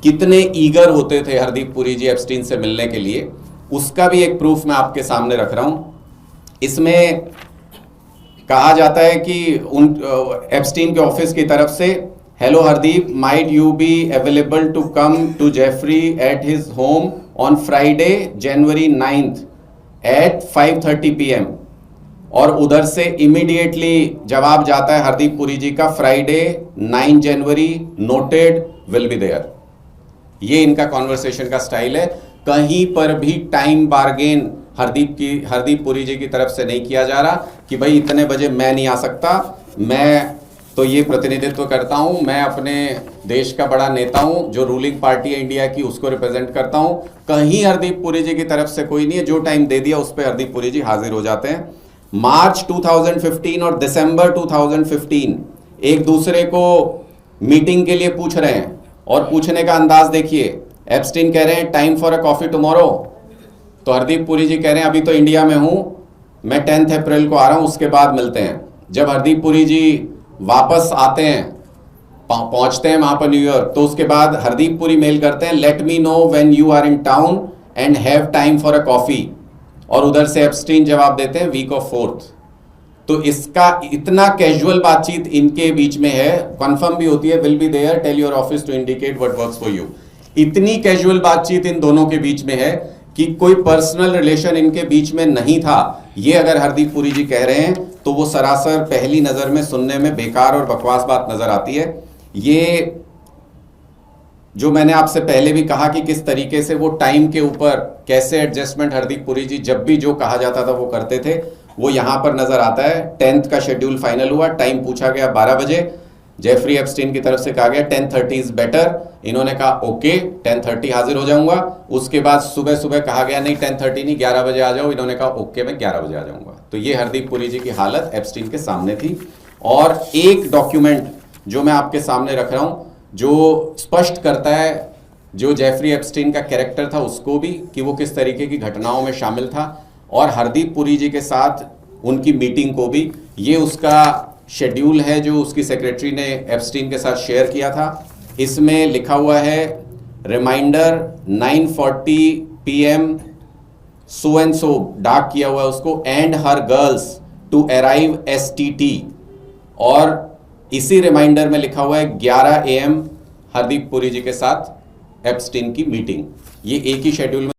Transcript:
कितने ईगर होते थे हरदीप पुरी जी एप्स्टीन से मिलने के लिए, उसका भी एक प्रूफ मैं आपके सामने रख रहा हूं। इसमें कहा जाता है कि उन एप्स्टीन के ऑफिस की तरफ से, hello Hardeep, might you be available to come to Jeffrey at his home on Friday January 9th at 5:30 PM। और उधर से इमीडिएटली जवाब जाता है हरदीप पुरी जी का, Friday 9 January, noted, will be there. ये इनका कॉन्वर्सेशन का स्टाइल है। कहीं पर भी टाइम बार्गेन हरदीप पुरी जी की तरफ से नहीं किया जा रहा कि भाई इतने बजे मैं नहीं आ सकता, मैं तो ये प्रतिनिधित्व करता हूं, मैं अपने देश का बड़ा नेता हूं, जो रूलिंग पार्टी है इंडिया की उसको रिप्रेजेंट करता हूं। कहीं हरदीप पुरी जी की तरफ से कोई नहीं है। जो टाइम दे दिया उस पर हरदीप पुरी जी हाजिर हो जाते हैं। मार्च 2015 और दिसंबर 2015 एक दूसरे को मीटिंग के लिए पूछ रहे हैं, और पूछने का अंदाज देखिए। एप्स्टीन कह रहे हैं time for a coffee tomorrow, तो हरदीप पुरी जी कह रहे हैं अभी तो इंडिया में हूं, मैं 10 अप्रैल को आ रहा हूं, उसके बाद मिलते हैं। जब हरदीप पुरी जी वापस आते हैं, पहुंचते हैं वहां पर न्यूयॉर्क, तो उसके बाद हरदीप पुरी मेल करते हैं, let me know when you are in town and have time for a coffee. और उधर से एप्स्टीन जवाब देते हैं वीक ऑफ 4th। तो इसका इतना कैजुअल बातचीत इनके बीच में है, कंफर्म भी होती है, will be there, tell your office to indicate what works for you. इतनी कैजुअल बातचीत इन दोनों के बीच में है कि कोई पर्सनल रिलेशन इनके बीच में नहीं था। ये अगर हरदीप पुरी जी कह रहे हैं तो वो सरासर पहली नजर में सुनने में बेकार और बकवास बात नजर आती है। ये जो मैंने आपसे पहले भी कहा कि किस तरीके से वो टाइम के ऊपर कैसे एडजस्टमेंट हरदीप पुरी जी जब भी जो कहा जाता था वो करते थे, वो यहां पर नजर आता है। 10th का शेड्यूल फाइनल हुआ, टाइम पूछा गया 12 बजे, जेफरी एप्स्टीन की तरफ से कहा गया 10:30 इज बेटर। इन्होंने कहा ओके 10:30 हाजिर हो जाऊंगा। उसके बाद सुबह सुबह कहा गया नहीं 10:30 नहीं 11 बजे आ जाओ। इन्होंने कहा ओके मैं 11 बजे आ जाऊंगा। तो ये हरदीप पुरी जी की हालत एप्स्टीन के सामने थी। और एक डॉक्यूमेंट जो मैं आपके सामने रख रहा हूं, जो स्पष्ट करता है जो जेफरी एप्स्टीन का कैरेक्टर था उसको भी, कि वो किस तरीके की घटनाओं में शामिल था, और हरदीप पुरी जी के साथ उनकी मीटिंग को भी। ये उसका शेड्यूल है जो उसकी सेक्रेटरी ने एप्स्टीन के साथ शेयर किया था। इसमें लिखा हुआ है reminder 9:40 PM so and so, dark किया हुआ है उसको, and her girls to arrive STT। और इसी रिमाइंडर में लिखा हुआ है 11 AM हरदीप पुरी जी के साथ एप्स्टीन की मीटिंग। ये एक ही शेड्यूल में